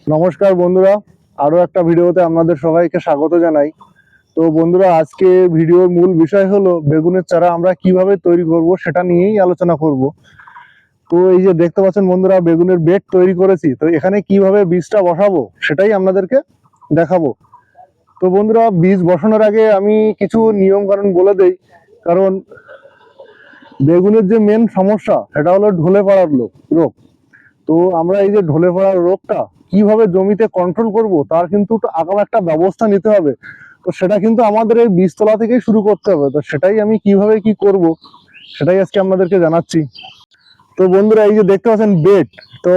নমস্কার বন্ধুরা, আরো একটা ভিডিওতে আপনাদের সবাইকে স্বাগত জানাই। তো বন্ধুরা, আজকে ভিডিওর মূল বিষয় হলো বেগুনের চারা আমরা কিভাবে তৈরি করব সেটা নিয়েই আলোচনা করব। তো এই যে দেখতে পাচ্ছেন বন্ধুরা, বেগুনের বেড তৈরি করেছি। তো এখানে কিভাবে বীজটা বসাবো সেটাই আপনাদেরকে দেখাবো। তো বন্ধুরা, বীজ বসানোর আগে আমি কিছু নিয়ম কানুন বলে দেই। কারণ বেগুনের যে মেন সমস্যা সেটা হলো ঢলে পড়ার রোগ। তো আমরা এই যে ঢলে পড়ার রোগটা কিভাবে জমিতে কন্ট্রোল করব তার কিন্তু আগাম একটা ব্যবস্থা নিতে হবে। তো সেটা কিন্তু আমাদের এই বীজতলা থেকেই শুরু করতে হবে। তো সেটাই আমি কিভাবে কি করব সেটাই আজকে আপনাদেরকে জানাচ্ছি। তো বন্ধুরা, এই যে দেখতে পাচ্ছেন বেড, তো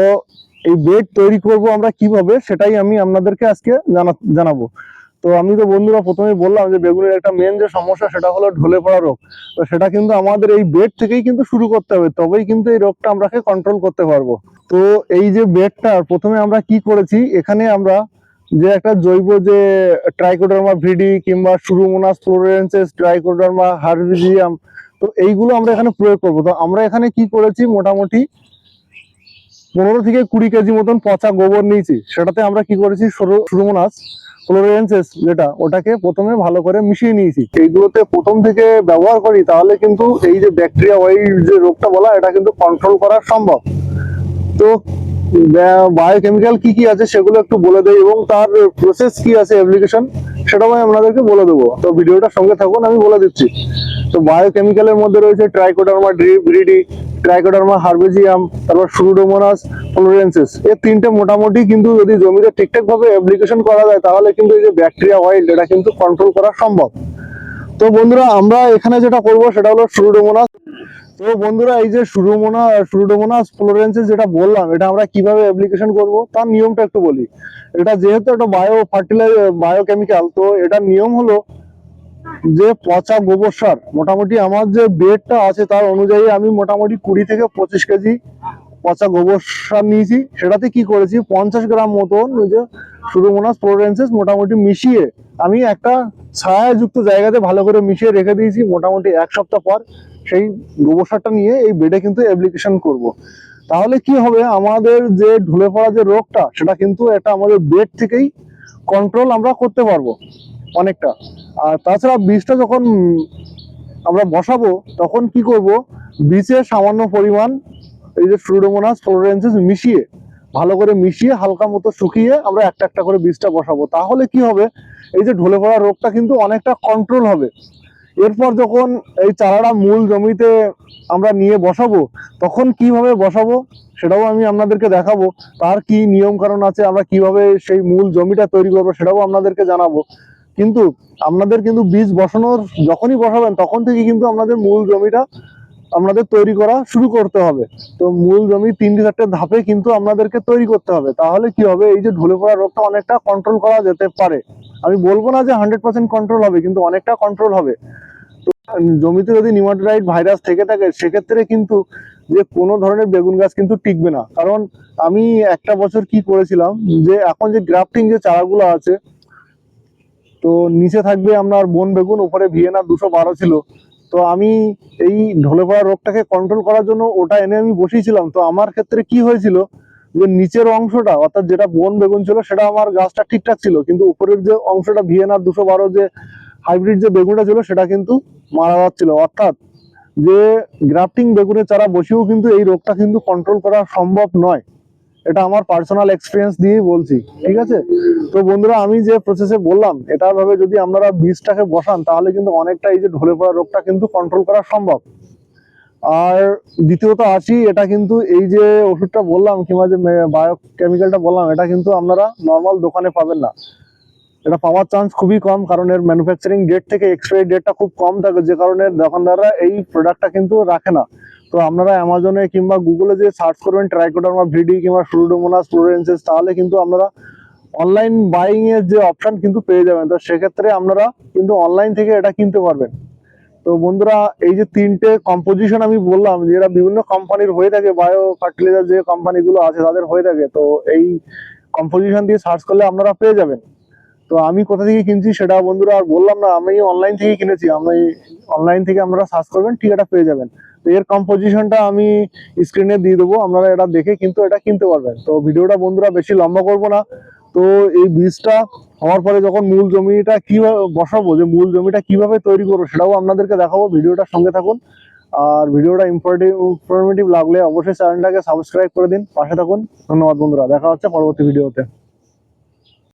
এই বেড তৈরি করব আমরা কিভাবে সেটাই আমি আপনাদেরকে আজকে জানাবো। তো আমি তো বন্ধুরা প্রথমেই বললাম যে বেগুনের একটা মেন যে সমস্যা সেটা হলো ঢলে পড়া রোগ। তো সেটা কিন্তু আমাদের এই বেড থেকেই কিন্তু শুরু করতে হবে, তবেই কিন্তু এই রোগটা আমরা কন্ট্রোল করতে পারবো। তো এই যে বেডটা প্রথমে আমরা কি করেছি, এখানে আমরা যে একটা জৈব যে ট্রাইকোডার্মা ভিডি কিংবা সুডোমোনাস ফ্লোরেন্সিস, ট্রাইকোডার্মা হার্বিজিয়াম, তো এইগুলো আমরা এখানে প্রয়োগ করবো। তো আমরা এখানে কি করেছি, মোটামুটি 15 থেকে 20 কেজি মতন পচা গোবর নিয়েছি। সেটাতে আমরা কি করেছি, সুডোমোনাস ফ্লোরেন্সিস যেটা, ওটাকে প্রথমে ভালো করে মিশিয়ে নিয়েছি। এইগুলোতে প্রথম থেকে ব্যবহার করি, তাহলে কিন্তু এই যে ব্যাকটেরিয়া ওয়াইড যে রোগটা বলা, এটা কিন্তু কন্ট্রোল করা সম্ভব। তো বায়োকেমিক্যাল কি কি আছে সেগুলো একটু বলে দেয়, এবং তার প্রসেস কি আছে, অ্যাপ্লিকেশন, সেটাও আমি আপনাদেরকে বলে দেবো। তো ভিডিওটার সঙ্গে থাকুন, আমি বলে দিচ্ছি। তো বায়োকেমিক্যালের মধ্যে রয়েছে ট্রাইকোডার্মা ভিডি, ট্রাইকোডার্মা হার্বেজিয়াম, তারপর সুডোমোনাস ফ্লোরেন্সিস। এই তিনটে মোটামুটি কিন্তু যদি জমিতে ঠিকঠাক ভাবে অ্যাপ্লিকেশন করা যায়, তাহলে কিন্তু এই যে ব্যাকটেরিয়া ওয়াইল্ড, এটা কিন্তু কন্ট্রোল করা সম্ভব। তো বন্ধুরা, আমরা এখানে যেটা করব সেটা হলো সুডোমোনাস। তো বন্ধুরা, এই যে সুডোমোনাস ফ্লোরেন্সিস যেটা বললাম, এটা আমরা কিভাবে অ্যাপ্লিকেশন করব তার নিয়মটা একটু বলি। এটা যেহেতু একটা বায়োকেমিক্যাল, তো এটার নিয়ম হলো যে পচা গোবর সার, মোটামুটি আমার যে বেডটা আছে তার অনুযায়ী আমি মোটামুটি 20 থেকে 25 কেজি পচা গোবর সার নিয়েছি। সেটাতে কি করেছি, 50 গ্রাম মতন ওই যে সুডোমোনাস ফ্লোরেন্সিস মোটামুটি মিশিয়ে আমি একটা ছায়াযুক্ত জায়গাতে ভালো করে মিশিয়ে রেখে দিয়েছি। মোটামুটি 1 সপ্তাহ পর সেই গোবর সারটা নিয়ে এই বেডে কিন্তু অ্যাপ্লিকেশন করব। তাহলে কি হবে, আমাদের যে ঢলে পড়া যে রোগটা, সেটা কিন্তু এটা আমাদের বেড থেকেই কন্ট্রোল আমরা করতে পারবো অনেকটা। আর তাছাড়া বীজটা যখন আমরা বসাবো, তখন কি করব, বীজের সামান্য পরিমাণ এই যে সুডোমোনাস ফ্লোরেন্সিস মিশিয়ে, ভালো করে মিশিয়ে হালকা মতো শুকিয়ে আমরা একটা একটা করে বীজটা বসাবো। তাহলে কি হবে, এই যে ঢলে পড়া রোগটা কিন্তু অনেকটা কন্ট্রোল হবে। এরপর যখন এই চারাটা মূল জমিতে আমরা নিয়ে বসাবো, তখন কিভাবে বসাবো সেটাও আমি আপনাদেরকে দেখাবো। তার কি নিয়ম কারণ আছে, আমরা কিভাবে সেই মূল জমিটা তৈরি করবো সেটাও আপনাদেরকে জানাবো। কিন্তু আপনাদের কিন্তু বীজ বসানোর যখনই বসাবেন, তখন থেকে কিন্তু আপনাদের মূল জমিটা আপনাদের তৈরি করা শুরু করতে হবে। তো মূল জমি 3-4টে ধাপে কিন্তু আপনাদেরকে তৈরি করতে হবে। তাহলে কি হবে, এই যে ঢলে পড়া রোগটা অনেকটা কন্ট্রোল করা যেতে পারে। আমি বলবো না যে 100% কন্ট্রোল হবে, কিন্তু অনেকটা কন্ট্রোল হবে। তো জমিতে যদি নিমাটোরাইড ভাইরাস থেকে থাকে, সেক্ষেত্রে কিন্তু যে কোনো ধরনের বেগুন গাছ কিন্তু টিকবে না। কারণ আমি একটা বছর কি করেছিলাম, যে এখন যে গ্রাফটিং যে চারাগুলো আছে, তো নিচে থাকবে আপনার বন বেগুন, উপরে ভিয়েনা 212 ছিল। তো আমি এই ঢলে পড়া রোগটাকে কন্ট্রোল করার জন্য ওটা এনে আমি বসিয়েছিলাম। তো আমার ক্ষেত্রে কি হয়েছিল, যে নিচের অংশটা অর্থাৎ যেটা বন বেগুন ছিল, সেটা আমার গাছটা ঠিকঠাক ছিল, কিন্তু উপরের যে অংশটা ভিয়েনা 212 যে হাইব্রিড যে বেগুনটা ছিল, সেটা কিন্তু মারা যাচ্ছিল। অর্থাৎ যে গ্রাফটিং বেগুনের চারা বসিয়েও কিন্তু এই রোগটা কিন্তু কন্ট্রোল করা সম্ভব নয়। এটা আমার পার্সোনাল এক্সপিরিয়েন্স দিয়েই বলছি, ঠিক আছে? তো বন্ধুরা, আমি যে প্রসেসে বললাম, এটা ভাবে যদি আপনারা বীজটাকে বসান, তাহলে কিন্তু অনেকটা এই যে ঢলে পড়া রোগটা কিন্তু কন্ট্রোল করা সম্ভব। আর দ্বিতীয়ত আসি, এটা কিন্তু এই যে ওষুধটা বললাম কিংবা যে বায়োকেমিক্যালটা বললাম, এটা কিন্তু আপনারা নর্মাল দোকানে পাবেন না। এটা পাওয়ার চান্স খুবই কম, কারণ এর ম্যানুফ্যাকচারিং ডেট থেকে এক্সপায়ারি ডেটটা খুব কম থাকে, যে কারণে দোকানদাররা এই প্রোডাক্টটা কিন্তু রাখে না। তো আপনারা অ্যামাজনে কিংবা গুগলে যে সার্চ করবেন ট্রাইকোডার্মা ভিডি কিংবা সুডোমোনাস ফ্লোরেন্সিস, তাহলে কিন্তু আপনারা অনলাইন বাইং এর যে অপশন কিন্তু পেয়ে যাবেন। তো সেক্ষেত্রে আপনারা কিন্তু অনলাইন থেকে এটা কিনতে পারবেন। তো বন্ধুরা, এই যে 3টে কম্পোজিশন আমি বললাম, যেটা বিভিন্ন কোম্পানির হয়ে থাকে, বায়ো ফার্টিলাইজার যে কোম্পানিগুলো আছে তাদের হয়ে থাকে, তো এই কম্পোজিশন দিয়ে সার্চ করলে আপনারা পেয়ে যাবেন। তো আমি কোথা থেকে কিনছি সেটা বন্ধুরা আর বললাম না, আমি অনলাইন থেকে কিনেছি। আমি অনলাইন থেকে আপনারা সার্চ করবেন, ঠিক এটা পেয়ে যাবেন। তো এর কম্পোজিশনটা আমি স্ক্রিনে দিয়ে দেবো, আপনারা এটা দেখে কিন্তু এটা কিনতে পারবেন। তো ভিডিওটা বন্ধুরা বেশি লম্বা করবো না। তো এই বীজটা হওয়ার পরে যখন মূল জমিটা কিভাবে বসাবো, যে মূল জমিটা কিভাবে তৈরি করবো সেটাও আপনাদেরকে দেখাবো। ভিডিওটার সঙ্গে থাকুন। আর ভিডিওটা ইনফরমেটিভ লাগলে অবশ্যই চ্যানেলটাকে সাবস্ক্রাইব করে দিন, পাশে থাকুন। ধন্যবাদ বন্ধুরা, দেখা হচ্ছে পরবর্তী ভিডিওতে।